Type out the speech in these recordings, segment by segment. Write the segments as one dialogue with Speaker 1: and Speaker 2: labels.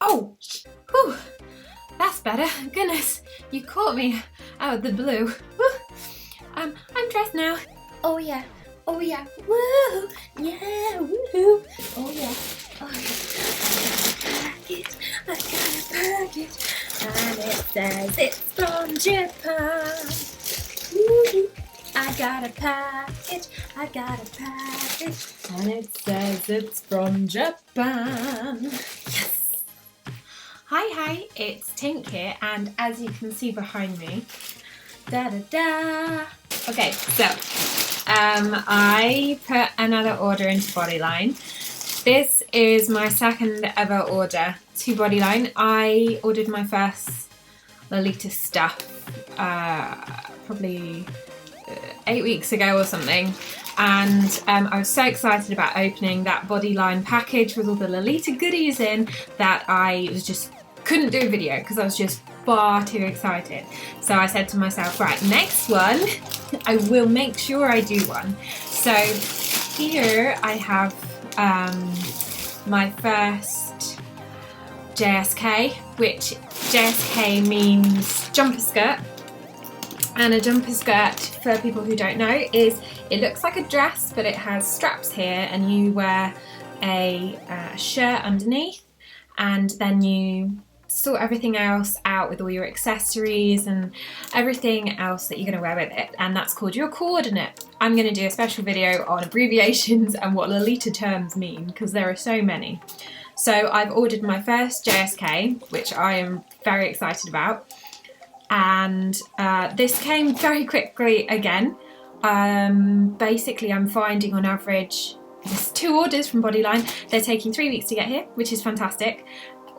Speaker 1: Oh, whew, that's better. Goodness, you caught me out of the blue. Whew. I'm dressed now. Oh yeah, oh yeah, woo, yeah, woohoo, oh yeah, oh yeah. I got a package, and it says it's from Japan. Woo-hoo. I got a package, and it says it's from Japan. Yes. Hi, it's Tink here, and as you can see behind me, Okay, so I put another order into Bodyline. This is my second ever order to Bodyline. I ordered my first Lolita stuff probably 8 weeks ago or something, and I was so excited about opening that Bodyline package with all the Lolita goodies in that I couldn't do a video because I was just far too excited. So I said to myself, right, next one I will make sure I do one. So here I have my first JSK, which JSK means jumper skirt. And a jumper skirt, for people who don't know, is it looks like a dress, but it has straps here, and you wear a shirt underneath, and then you sort everything else out with all your accessories and everything else that you're going to wear with it, and that's called your coordinate. I'm going to do a special video on abbreviations and what Lolita terms mean, because there are so many. So I've ordered my first JSK, which I am very excited about. And this came very quickly again. Basically, I'm finding on average, there's 2 orders from Bodyline. They're taking 3 weeks to get here, which is fantastic.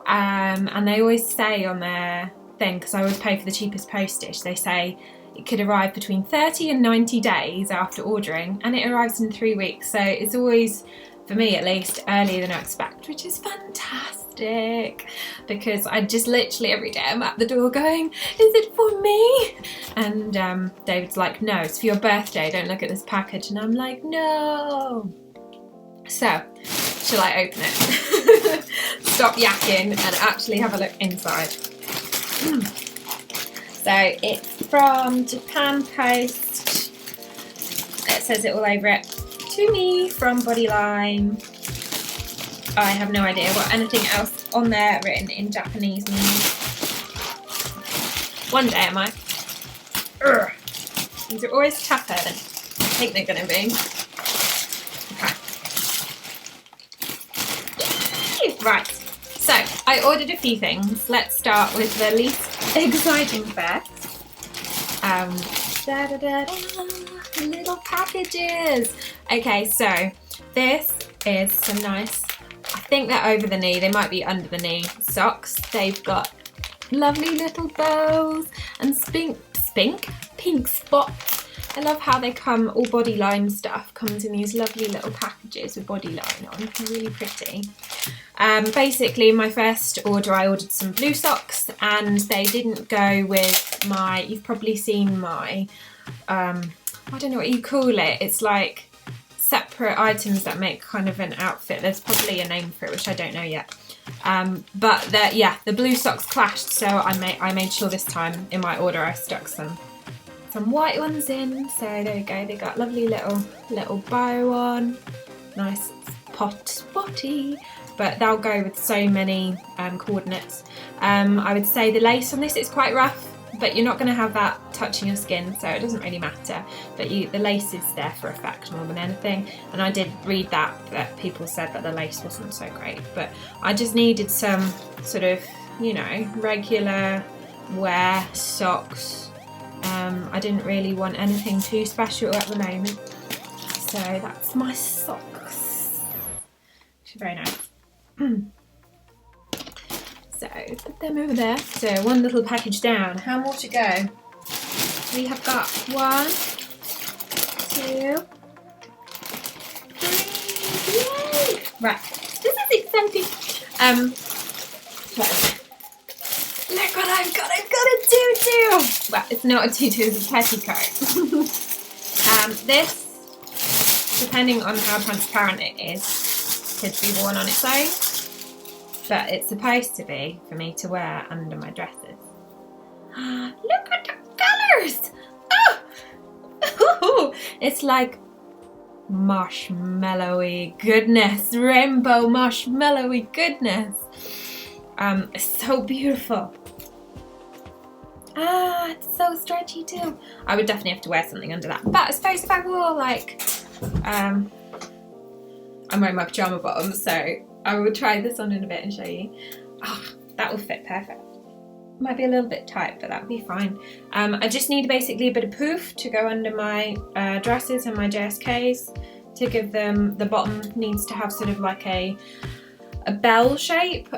Speaker 1: And they always say on their thing, because I always pay for the cheapest postage, they say it could arrive between 30 and 90 days after ordering, and it arrives in 3 weeks. So it's always, for me at least, earlier than I expect, which is fantastic, because I just literally every day I'm at the door going, is it for me? And David's like, no, it's for your birthday, don't look at this package. And I'm like, no. So, shall I open it? Stop yakking and actually have a look inside. So it's from Japan Post. It says it all over it. To me from Bodyline. I have no idea what anything else on there written in Japanese means. One day I might. Urgh. These are always tougher than I think they're going to be. Okay. Right, so I ordered a few things. Let's start with the least exciting first. Little packages. Okay, so this is some nice, I think they're over the knee, they might be under the knee socks. They've got lovely little bows and pink spots. I love how they come, all Bodyline stuff comes in these lovely little packages with Bodyline on. They're really pretty. Basically, my first order, I ordered some blue socks, and they didn't go with my, you've probably seen my, I don't know what you call it, it's like separate items that make kind of an outfit. There's probably a name for it, which I don't know yet. But the blue socks clashed, so I made sure this time in my order I stuck some white ones in. So there we go, they got lovely little bow on, nice spotty, but they'll go with so many coordinates. I would say the lace on this is quite rough, but you're not going to have that touching your skin, so it doesn't really matter. But the lace is there for effect more than anything. And I did read that people said that the lace wasn't so great, but I just needed some sort of, you know, regular wear socks. I didn't really want anything too special at the moment, so that's my socks, which are very nice. So put them over there. So one little package down. How more to go? We have got 1, 2, 3. Yay! Right. This is exciting. So, look what I've got. I've got a tutu. Well, it's not a tutu, it's a petticoat. This, depending on how transparent it is, could be worn on its own. but it's supposed to be for me to wear under my dresses. Look at the colours! Oh! It's like marshmallowy goodness, rainbow marshmallowy goodness. It's so beautiful. It's so stretchy too. I would definitely have to wear something under that. But I suppose if I wore like, I'm wearing my pyjama bottoms, so I will try this on in a bit and show you. Oh, that will fit perfect. Might be a little bit tight, but that'll be fine. I just need basically a bit of poof to go under my dresses and my JSKs to give them, the bottom needs to have sort of like a bell shape.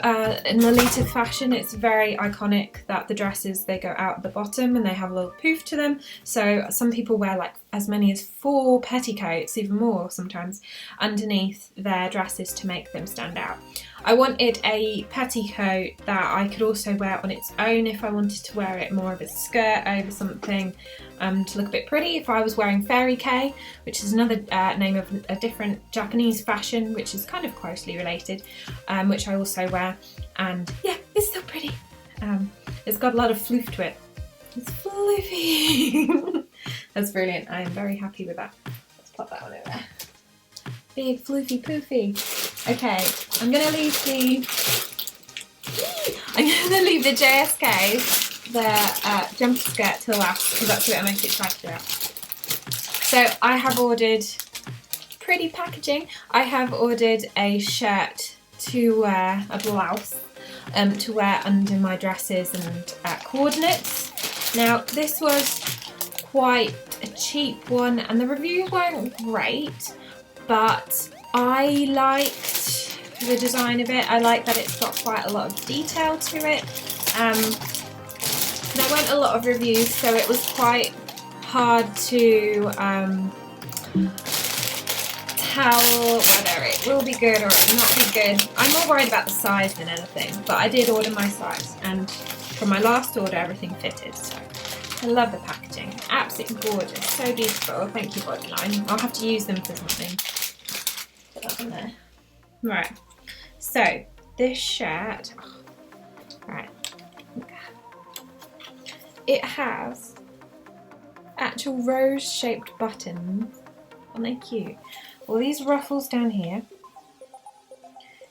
Speaker 1: In Lolita fashion, it's very iconic that the dresses, they go out at the bottom and they have a little poof to them. So some people wear like as many as 4 petticoats, even more sometimes, underneath their dresses to make them stand out. I wanted a petticoat that I could also wear on its own if I wanted to wear it more of a skirt over something to look a bit pretty. If I was wearing fairy K, which is another name of a different Japanese fashion, which is kind of closely related, which I also wear. And yeah, it's so pretty. It's got a lot of floof to it. It's floofy. That's brilliant. I am very happy with that. Let's pop that one over there. Big floofy poofy. Okay, I'm gonna leave the JSK, the jumper skirt to the last because that's what I'm most excited about. So I have ordered pretty packaging. I have ordered a shirt to wear, a blouse to wear under my dresses and coordinates. Now this was quite a cheap one and the reviews weren't great, but I liked the design of it. I like that it's got quite a lot of detail to it. There weren't a lot of reviews, so it was quite hard to tell whether it will be good or it will not be good. I'm more worried about the size than anything, but I did order my size, and from my last order everything fitted, so I love the packaging. Absolutely gorgeous, so beautiful. Thank you, Bodyline. I'll have to use them for something. Put that on there. Right, so this shirt, right, it has actual rose-shaped buttons. Aren't they cute? Well, these ruffles down here.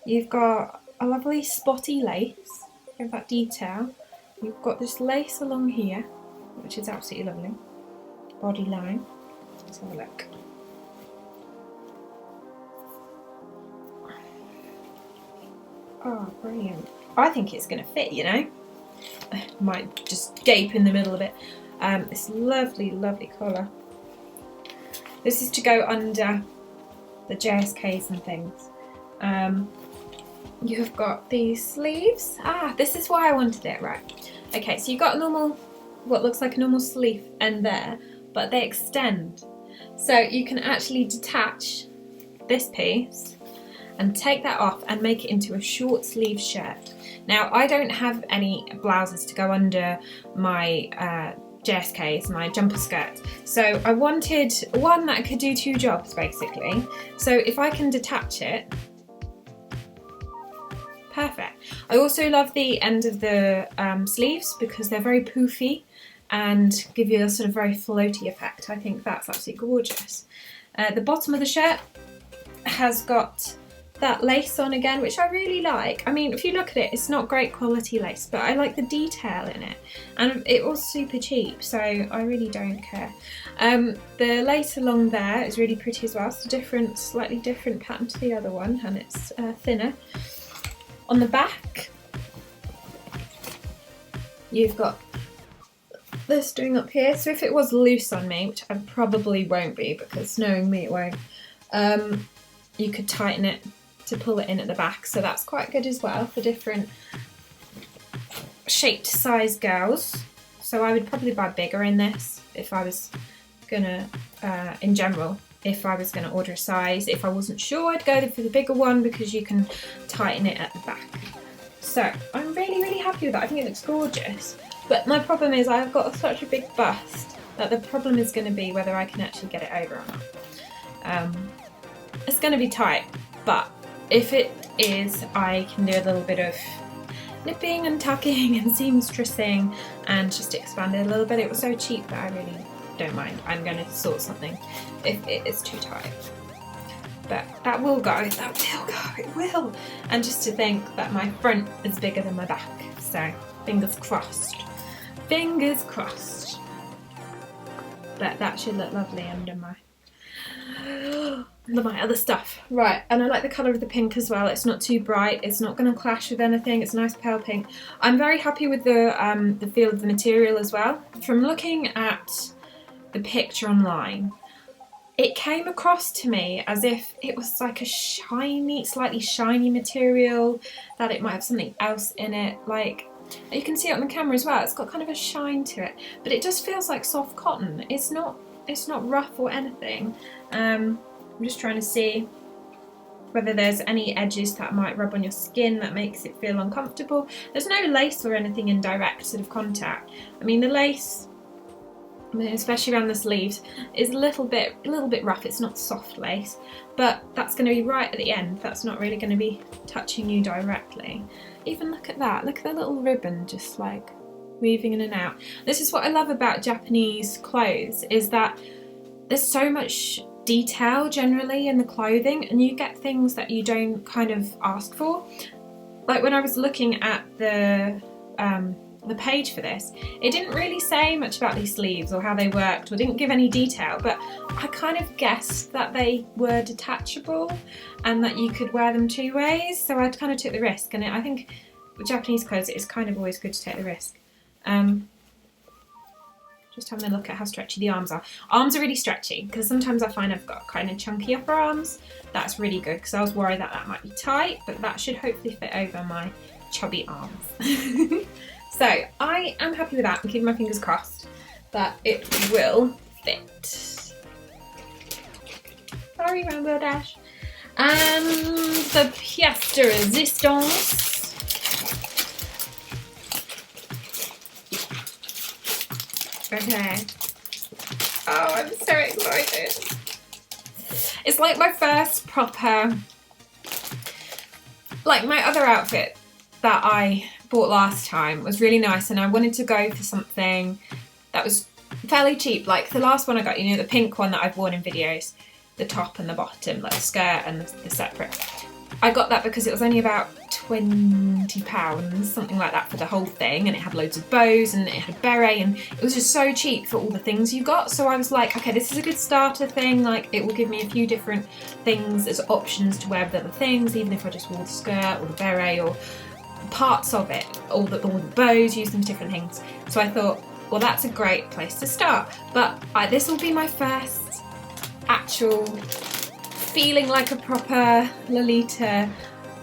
Speaker 1: You've got a lovely spotty lace. Give that detail. You've got this lace along here, which is absolutely lovely. Bodyline. Let's have a look. Oh, brilliant. I think it's going to fit, you know. Might just gape in the middle of it. This lovely, lovely colour. This is to go under the JSKs and things. You've got these sleeves. This is why I wanted it, right. Okay, so you've got a normal, what looks like a normal sleeve end there, but they extend. So you can actually detach this piece and take that off and make it into a short sleeve shirt. Now, I don't have any blouses to go under my JSKs, my jumper skirt. So I wanted one that could do 2 jobs basically. So if I can detach it, perfect. I also love the end of the sleeves because they're very poofy and give you a sort of very floaty effect. I think that's absolutely gorgeous. The bottom of the shirt has got that lace on again, which I really like. I mean, if you look at it, it's not great quality lace, but I like the detail in it. And it was super cheap, so I really don't care. The lace along there is really pretty as well. It's a different, slightly different pattern to the other one, and it's thinner. On the back, you've got this string up here. So if it was loose on me, which I probably won't be, because knowing me it won't, you could tighten it to pull it in at the back, so that's quite good as well for different shaped size girls. So I would probably buy bigger in this if I was gonna, in general, if I was gonna order a size. If I wasn't sure, I'd go for the bigger one because you can tighten it at the back. So I'm really, really happy with that. I think it looks gorgeous. But my problem is I've got such a big bust that the problem is going to be whether I can actually get it over or not. It's going to be tight, but if it is I can do a little bit of nipping and tucking and seamstressing and just expand it a little bit. It was so cheap that I really don't mind. I'm going to sort something if it is too tight. But that will go, it will. And just to think that my front is bigger than my back. So fingers crossed. Fingers crossed. But that should look lovely under my other stuff. Right, and I like the colour of the pink as well. It's not too bright, it's not going to clash with anything, it's a nice pale pink. I'm very happy with the feel of the material as well. From looking at the picture online, it came across to me as if it was like a shiny, slightly shiny material, that it might have something else in it. Like, you can see it on the camera as well, it's got kind of a shine to it, but it just feels like soft cotton. It's not rough or anything. I'm just trying to see whether there's any edges that might rub on your skin that makes it feel uncomfortable. There's no lace or anything in direct sort of contact. I mean, the lace, especially around the sleeves, is a little bit rough. It's not soft lace, but that's going to be right at the end. That's not really going to be touching you directly. Even look at that. Look at the little ribbon just like weaving in and out. This is what I love about Japanese clothes, is that there's so much detail generally in the clothing, and you get things that you don't kind of ask for. Like when I was looking at the page for this, it didn't really say much about these sleeves or how they worked, or didn't give any detail, but I kind of guessed that they were detachable and that you could wear them two ways, so I kind of took the risk. And I think with Japanese clothes it is kind of always good to take the risk. Just having a look at how stretchy the arms are. Arms are really stretchy, because sometimes I find I've got kind of chunky upper arms. That's really good, because I was worried that that might be tight, but that should hopefully fit over my chubby arms. So I am happy with that. I'm keeping my fingers crossed that it will fit. Sorry, Rainbow Dash. And the pièce de résistance. Okay. Oh, I'm so excited. It's like my first proper, like my other outfit that I bought last time was really nice, and I wanted to go for something that was fairly cheap. Like the last one I got, you know, the pink one that I've worn in videos, the top and the bottom, like the skirt and the separate. I got that because it was only about £20, something like that, for the whole thing, and it had loads of bows and it had a beret, and it was just so cheap for all the things you got. So I was like, okay, this is a good starter thing, like it will give me a few different things as options to wear with other things, even if I just wore the skirt or the beret or parts of it, all the bows, use them for different things. So I thought, well, that's a great place to start. But this will be my first actual feeling like a proper Lolita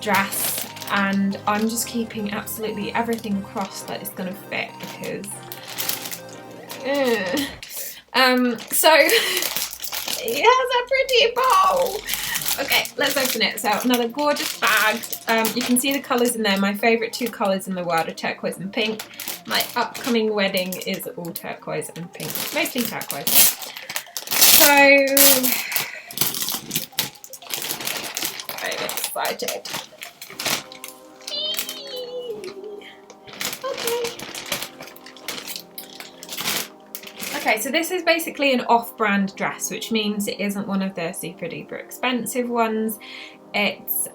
Speaker 1: dress, and I'm just keeping absolutely everything crossed that it's gonna fit, because so it has a pretty bow. Okay, let's open it. So another gorgeous bag. You can see the colours in there. My favourite two colours in the world are turquoise and pink. My upcoming wedding is all turquoise and pink, mostly turquoise. So I'm excited. Okay, so this is basically an off-brand dress, which means it isn't one of the super duper expensive ones. It's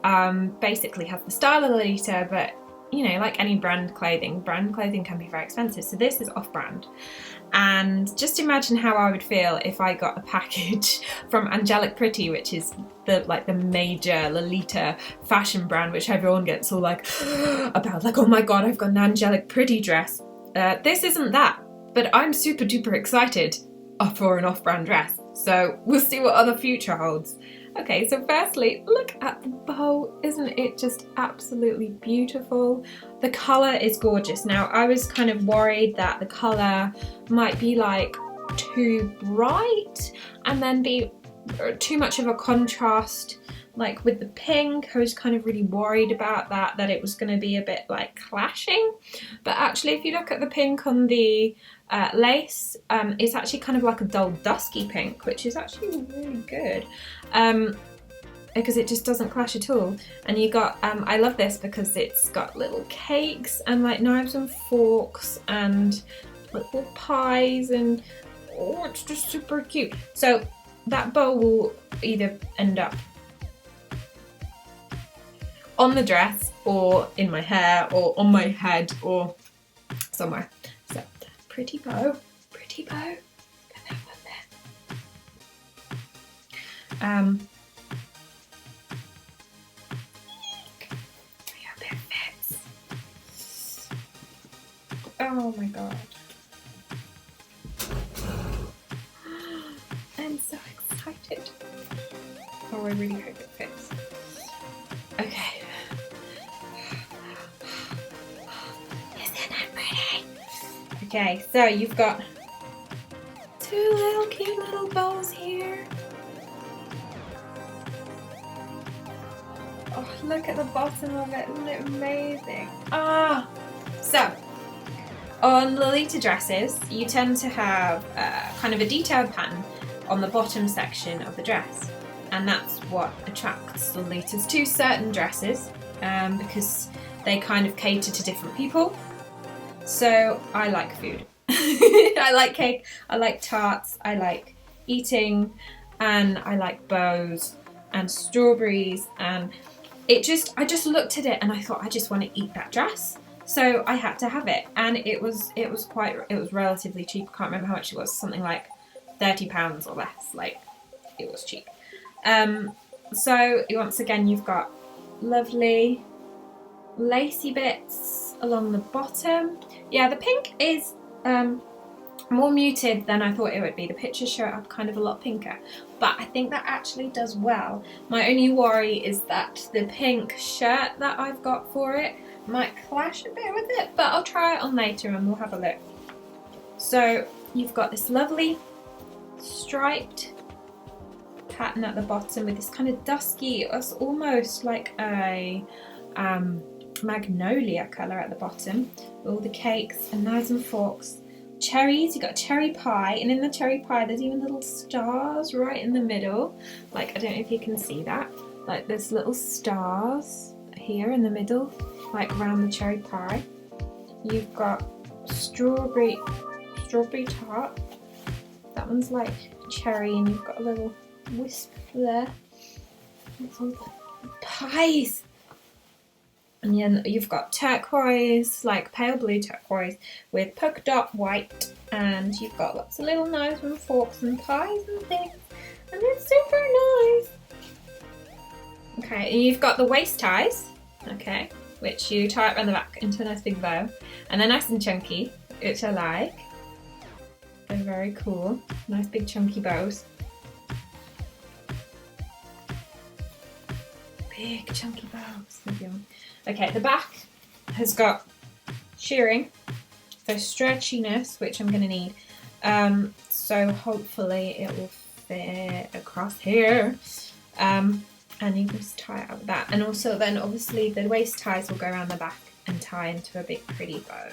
Speaker 1: basically has the style of Lolita, but you know, like any brand clothing can be very expensive. So this is off-brand. And just imagine how I would feel if I got a package from Angelic Pretty, which is the major Lolita fashion brand, which everyone gets all like about, like, oh my god, I've got an Angelic Pretty dress. This isn't that, but I'm super duper excited for an off-brand dress. So we'll see what other future holds. Okay, so firstly, look at the bow. Isn't it just absolutely beautiful? The colour is gorgeous. Now, I was kind of worried that the colour might be like too bright and then be too much of a contrast, like with the pink. I was kind of really worried about that it was going to be a bit like clashing. But actually, if you look at the pink on the lace, it's actually kind of like a dull dusky pink, which is actually really good. because it just doesn't clash at all. And you got, I love this because it's got little cakes and like knives and forks and little pies, and oh, it's just super cute. So that bow will either end up on the dress or in my hair or on my head or somewhere. So pretty bow, pretty bow. Put that one there. I hope it fits. Oh my god. I'm so excited. Oh, I really hope it fits. Okay. Isn't that pretty? Okay, so you've got two little cute little bows here. Oh, look at the bottom of it. Isn't it amazing? Ah! So, on Lolita dresses, you tend to have kind of a detailed pattern on the bottom section of the dress, and that's what attracts Lolitas to certain dresses, because they kind of cater to different people. So I like food. I like cake, I like tarts, I like eating, and I like bows and strawberries, and I just looked at it and I thought I just want to eat that dress. So I had to have it, and it was relatively cheap. I can't remember how much it was, something like £30 or less, like it was cheap. So once again you've got lovely lacy bits along the bottom. Yeah, the pink is more muted than I thought it would be. The pictures show it up kind of a lot pinker, but I think that actually does well. My only worry is that the pink shirt that I've got for it might clash a bit with it, but I'll try it on later and we'll have a look. So you've got this lovely striped pattern at the bottom with this kind of dusky, it's almost like a magnolia colour at the bottom, with all the cakes and knives and forks. Cherries, you got cherry pie, and in the cherry pie there's even little stars right in the middle. Like, I don't know if you can see that, like there's little stars here in the middle, like around the cherry pie. You've got strawberry tart. That one's like cherry, and you've got a little wisp there. It's all pies. And then you've got turquoise, like pale blue turquoise with polka dot white, and you've got lots of little knives and forks and pies and things, and it's super nice. Okay, and you've got the waist ties, okay, which you tie it around the back into a nice big bow, and they're nice and chunky, which I like. They're very cool, nice big chunky bows. Big chunky bows. Okay, the back has got shirring for stretchiness, which I'm going to need. So hopefully it will fit across here. And you can just tie it up with that. And also then obviously the waist ties will go around the back and tie into a big pretty bow.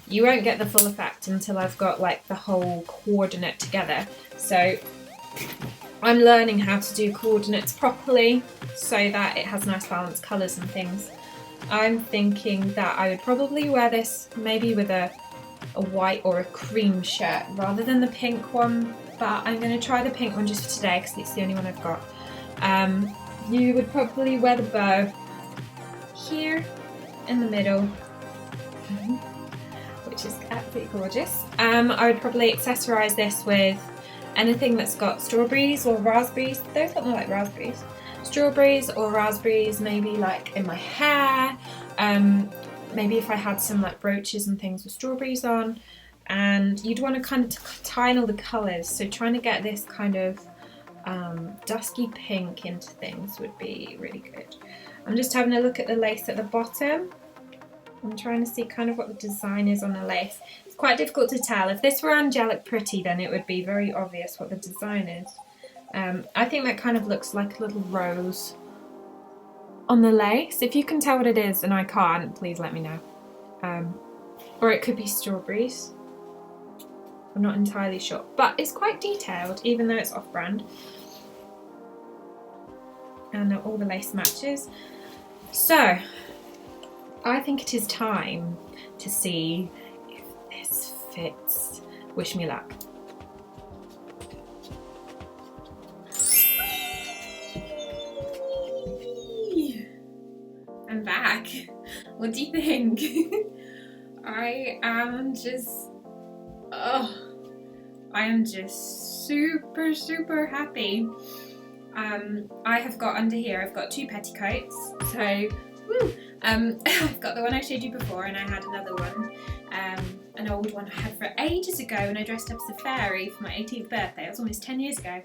Speaker 1: You won't get the full effect until I've got like the whole coordinate together. So I'm learning how to do coordinates properly so that it has nice balanced colours and things. I'm thinking that I would probably wear this maybe with a white or a cream shirt rather than the pink one, but I'm going to try the pink one just for today because it's the only one I've got. You would probably wear the bow here in the middle, which is absolutely gorgeous. I would probably accessorise this with anything that's got strawberries or raspberries. There's something like raspberries. Strawberries or raspberries, maybe like in my hair. Maybe if I had some like brooches and things with strawberries on. And you'd want to kind of tie in all the colours. So trying to get this kind of dusky pink into things would be really good. I'm just having a look at the lace at the bottom. I'm trying to see kind of what the design is on the lace. It's quite difficult to tell. If this were angelic pretty, then it would be very obvious what the design is. I think that kind of looks like a little rose on the lace. If you can tell what it is and I can't, please let me know. Or it could be strawberries. I'm not entirely sure. But it's quite detailed, even though it's off-brand. and all the lace matches. So I think it is time to see if this fits. Wish me luck. I'm back. What do you think? I am just super happy. I have got under here, I've got 2 petticoats, so woo. I've got the one I showed you before, and I had another one, an old one I had for ages ago when I dressed up as a fairy for my 18th birthday. It was almost 10 years ago.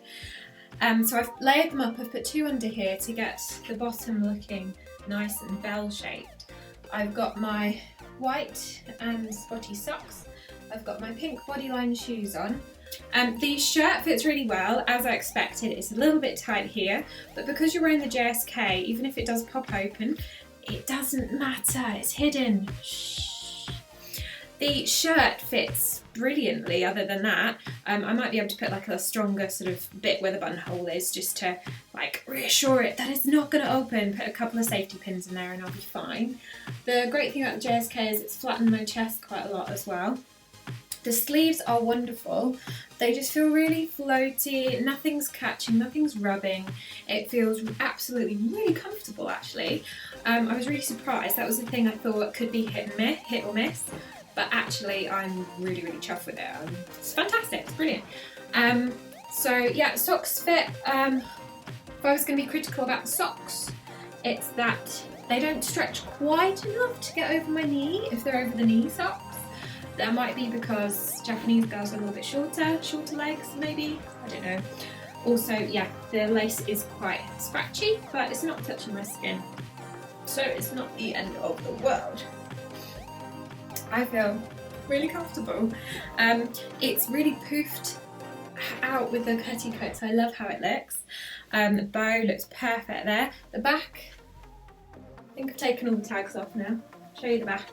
Speaker 1: So I've layered them up. I've put 2 under here to get the bottom looking nice and bell-shaped. I've got my white and spotty socks. I've got my pink Bodyline shoes on. The shirt fits really well, as I expected. It's a little bit tight here, but because you're wearing the JSK, even if it does pop open, it doesn't matter, it's hidden. Shh. The shirt fits brilliantly. Other than that, I might be able to put like a stronger sort of bit where the buttonhole is, just to like reassure it that it's not going to open. Put a couple of safety pins in there and I'll be fine. The great thing about the JSK is it's flattened my chest quite a lot as well. The sleeves are wonderful. They just feel really floaty, nothing's catching, nothing's rubbing. It feels absolutely really comfortable actually. I was really surprised. That was the thing I thought could be hit or miss, but actually I'm really chuffed with it. It's fantastic, it's brilliant. So yeah, socks fit. If I was going to be critical about the socks, it's that they don't stretch quite enough to get over my knee if they're over the knee socks. That might be because Japanese girls are a little bit shorter legs maybe, I don't know. Also, yeah, the lace is quite scratchy, but it's not touching my skin, so it's not the end of the world. I feel really comfortable. It's really poofed out with the petticoats. I love how it looks. The bow looks perfect there. The back, I think I've taken all the tags off now. I'll show you the back.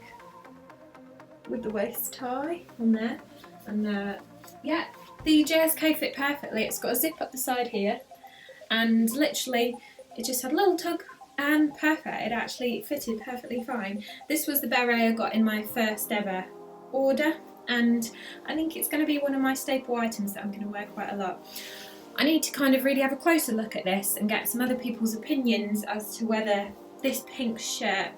Speaker 1: With the waist tie on there, and yeah, the JSK fit perfectly. It's got a zip up the side here, and literally it just had a little tug and perfect. It actually fitted perfectly fine. This was the beret I got in my first ever order, and I think it's going to be one of my staple items that I'm going to wear quite a lot. I need to kind of really have a closer look at this and get some other people's opinions as to whether this pink shirt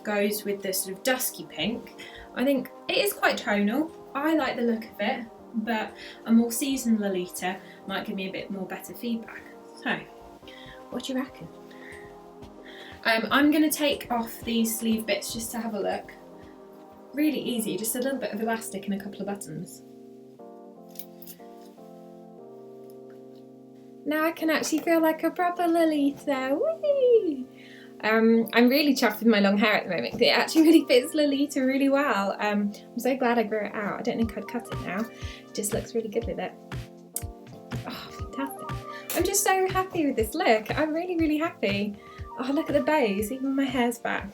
Speaker 1: goes with the sort of dusky pink. I think it is quite tonal. I like the look of it, but a more seasoned Lolita might give me a bit more better feedback. So, what do you reckon? I'm going to take off these sleeve bits just to have a look. Really easy, just a little bit of elastic and a couple of buttons. Now I can actually feel like a proper Lolita. Whee! I'm really chuffed with my long hair at the moment. It actually really fits Lolita really well. I'm so glad I grew it out. I don't think I'd cut it now. It just looks really good with it. Oh, fantastic. I'm just so happy with this look. I'm really happy. Oh, look at the bows, even my hair's back.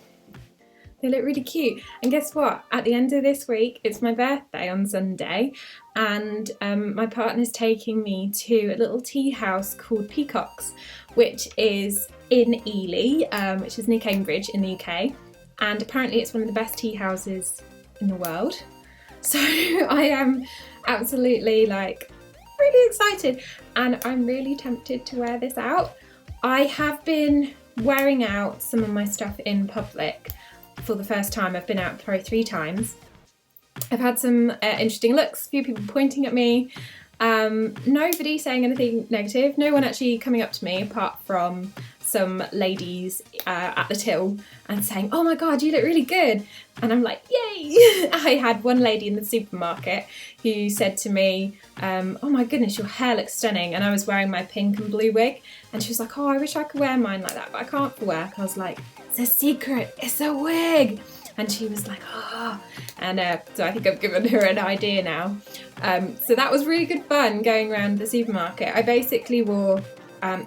Speaker 1: They look really cute. And guess what? At the end of this week, it's my birthday on Sunday, and my partner's taking me to a little tea house called Peacock's, which is in Ely, which is near Cambridge in the UK, and apparently it's one of the best tea houses in the world. So I am absolutely like really excited, and I'm really tempted to wear this out. I have been wearing out some of my stuff in public for the first time. I've been out probably 3 times. I've had some interesting looks, a few people pointing at me, nobody saying anything negative, no one actually coming up to me apart from some ladies at the till and saying, oh my god, you look really good, and I'm like, yay. I had one lady in the supermarket who said to me, oh my goodness, your hair looks stunning, and I was wearing my pink and blue wig, and she was like, oh, I wish I could wear mine like that, but I can't for work. I was like, it's a secret, it's a wig. And she was like, oh, and so I think I've given her an idea now. So that was really good fun going around the supermarket. I basically wore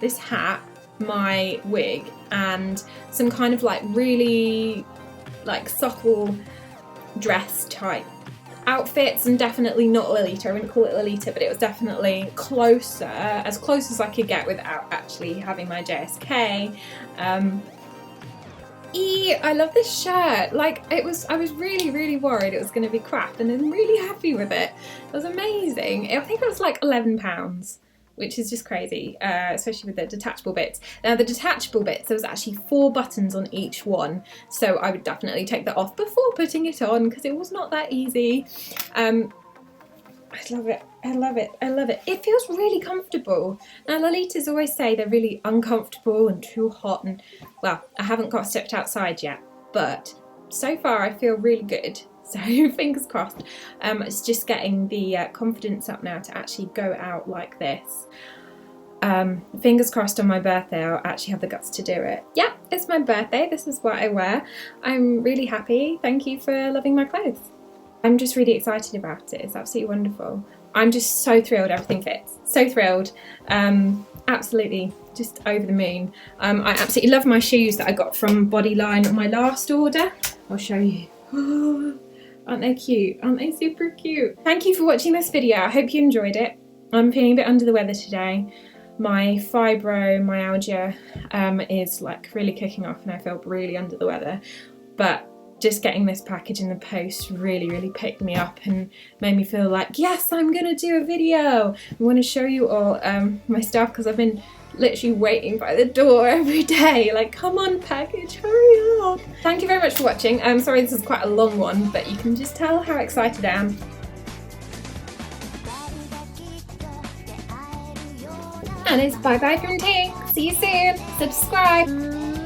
Speaker 1: this hat, my wig, and some kind of like really like subtle dress type outfits, and definitely not Lolita. I wouldn't call it Lolita, but it was definitely closer, as close as I could get without actually having my JSK. I love this shirt. Like, I was really worried it was going to be crap, and I'm really happy with it. It was amazing. I think it was like £11, which is just crazy, especially with the detachable bits. Now the detachable bits, there was actually 4 buttons on each one, so I would definitely take that off before putting it on because it was not that easy. I love it, I love it, I love it. It feels really comfortable. Now Lolitas always say they're really uncomfortable and too hot, and well, I haven't got stepped outside yet, but so far I feel really good. So fingers crossed. It's just getting the confidence up now to actually go out like this. Fingers crossed on my birthday I'll actually have the guts to do it. Yeah, it's my birthday, this is what I wear. I'm really happy, thank you for loving my clothes. I'm just really excited about it, it's absolutely wonderful. I'm just so thrilled everything fits, so thrilled. Absolutely just over the moon. I absolutely love my shoes that I got from Bodyline on my last order. I'll show you. Aren't they cute? Aren't they super cute? Thank you for watching this video. I hope you enjoyed it. I'm feeling a bit under the weather today. My fibromyalgia is like really kicking off and I feel really under the weather. But just getting this package in the post really picked me up and made me feel like, yes, I'm gonna do a video. I want to show you all my stuff because I've been literally waiting by the door every day, like, come on package, hurry up. Thank you very much for watching. I'm sorry this is quite a long one, but you can just tell how excited I am. And it's bye bye from Tink. See you soon. Subscribe.